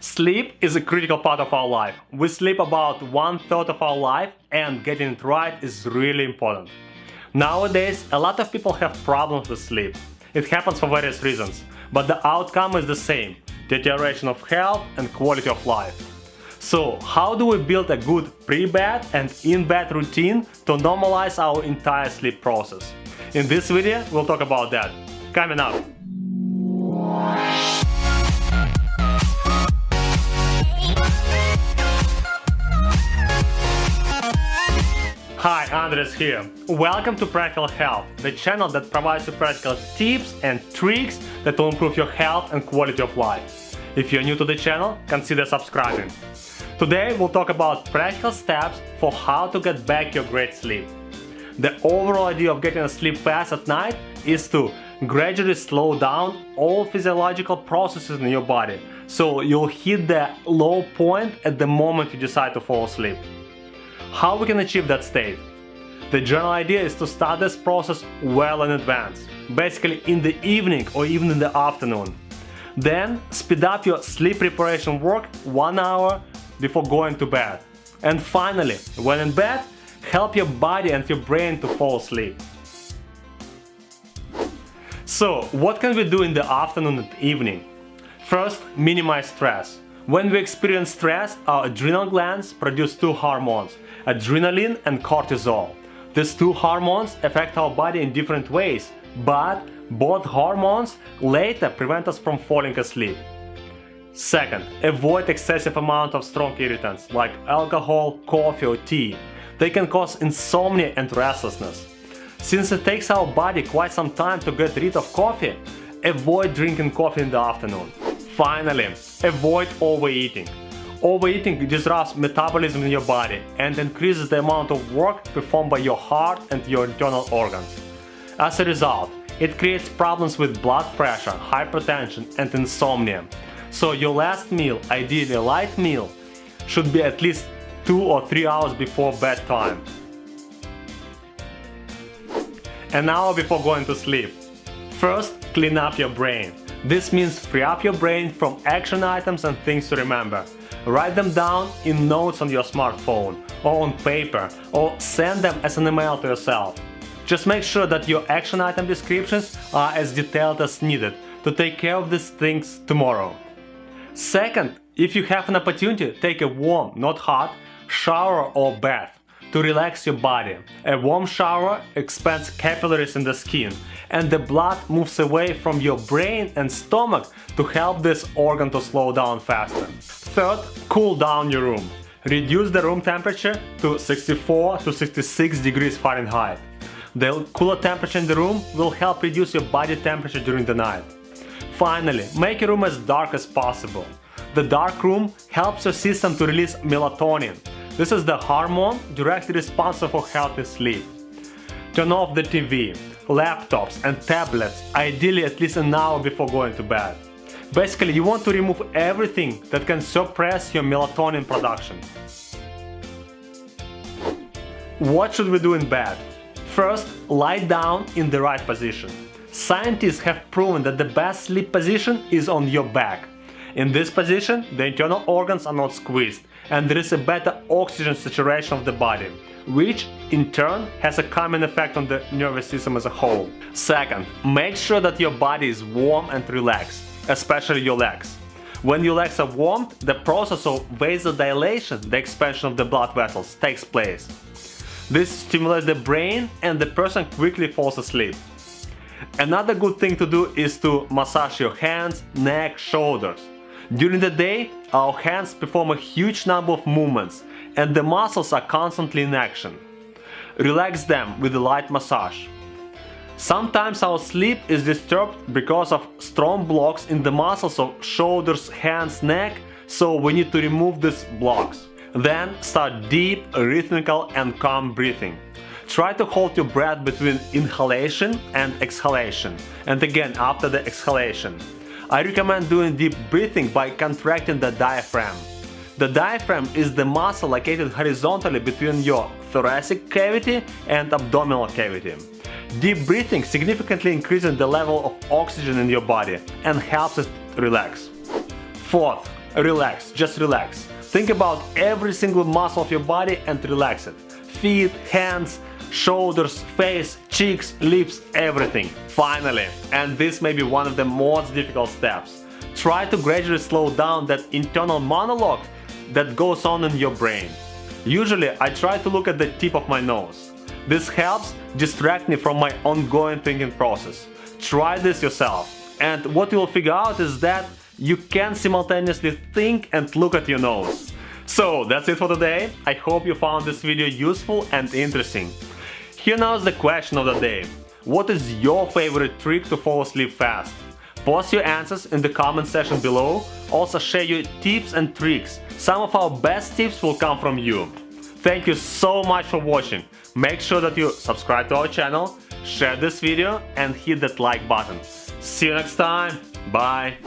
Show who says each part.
Speaker 1: Sleep is a critical part of our life. We sleep about 1/3 of our life, and getting it right is really important. Nowadays, a lot of people have problems with sleep. It happens for various reasons, but the outcome is the same: deterioration of health and quality of life. So, how do we build a good pre-bed and in-bed routine to normalize our entire sleep process? In this video, we'll talk about that. Coming up! Hi, Andres here. Welcome to Practical Health, the channel that provides you practical tips and tricks that will improve your health and quality of life. If you're new to the channel, consider subscribing. Today we'll talk about practical steps for how to get back your great sleep. The overall idea of getting asleep fast at night is to gradually slow down all physiological processes in your body, so you'll hit the low point at the moment you decide to fall asleep. How we can achieve that state? The general idea is to start this process well in advance, basically in the evening or even in the afternoon. Then speed up your sleep preparation work 1 hour before going to bed. And finally, when in bed, help your body and your brain to fall asleep. So, what can we do in the afternoon and evening? First, minimize stress. When we experience stress, our adrenal glands produce two hormones, adrenaline and cortisol. These two hormones affect our body in different ways, but both hormones later prevent us from falling asleep. Second, avoid excessive amount of strong irritants like alcohol, coffee or tea. They can cause insomnia and restlessness. Since it takes our body quite some time to get rid of coffee, avoid drinking coffee in the afternoon. Finally, avoid overeating. Overeating disrupts metabolism in your body and increases the amount of work performed by your heart and your internal organs. As a result, it creates problems with blood pressure, hypertension and insomnia. So your last meal, ideally a light meal, should be at least 2 or 3 hours before bedtime. An hour before going to sleep. First, clean up your brain. This means free up your brain from action items and things to remember. Write them down in notes on your smartphone or on paper, or send them as an email to yourself. Just make sure that your action item descriptions are as detailed as needed to take care of these things tomorrow. Second, if you have an opportunity, take a warm, not hot, shower or bath to relax your body. A warm shower expands capillaries in the skin, and the blood moves away from your brain and stomach to help this organ to slow down faster. Third, cool down your room. Reduce the room temperature to 64 to 66 degrees Fahrenheit. The cooler temperature in the room will help reduce your body temperature during the night. Finally, make your room as dark as possible. The dark room helps your system to release melatonin. This is the hormone directly responsible for healthy sleep. Turn off the TV, laptops and tablets, ideally at least an hour before going to bed. Basically, you want to remove everything that can suppress your melatonin production. What should we do in bed? First, lie down in the right position. Scientists have proven that the best sleep position is on your back. In this position, the internal organs are not squeezed, and there is a better oxygen saturation of the body, which in turn has a calming effect on the nervous system as a whole. Second, make sure that your body is warm and relaxed, especially your legs. When your legs are warmed, the process of vasodilation, the expansion of the blood vessels, takes place. This stimulates the brain and the person quickly falls asleep. Another good thing to do is to massage your hands, neck, shoulders. During the day, our hands perform a huge number of movements, and the muscles are constantly in action. Relax them with a light massage. Sometimes our sleep is disturbed because of strong blocks in the muscles of shoulders, hands, neck, so we need to remove these blocks. Then start deep, rhythmical and calm breathing. Try to hold your breath between inhalation and exhalation, and again after the exhalation. I recommend doing deep breathing by contracting the diaphragm. The diaphragm is the muscle located horizontally between your thoracic cavity and abdominal cavity. Deep breathing significantly increases the level of oxygen in your body and helps it relax. Fourth, relax, just relax. Think about every single muscle of your body and relax it. Feet, hands, shoulders, face, cheeks, lips, everything. Finally, and this may be one of the most difficult steps, try to gradually slow down that internal monologue that goes on in your brain. Usually, I try to look at the tip of my nose. This helps distract me from my ongoing thinking process. Try this yourself, and what you will figure out is that you can simultaneously think and look at your nose. So that's it for today. I hope you found this video useful and interesting. Here now is the question of the day. What is your favorite trick to fall asleep fast? Post your answers in the comment section below. Also share your tips and tricks. Some of our best tips will come from you. Thank you so much for watching. Make sure that you subscribe to our channel, share this video and hit that like button. See you next time. Bye.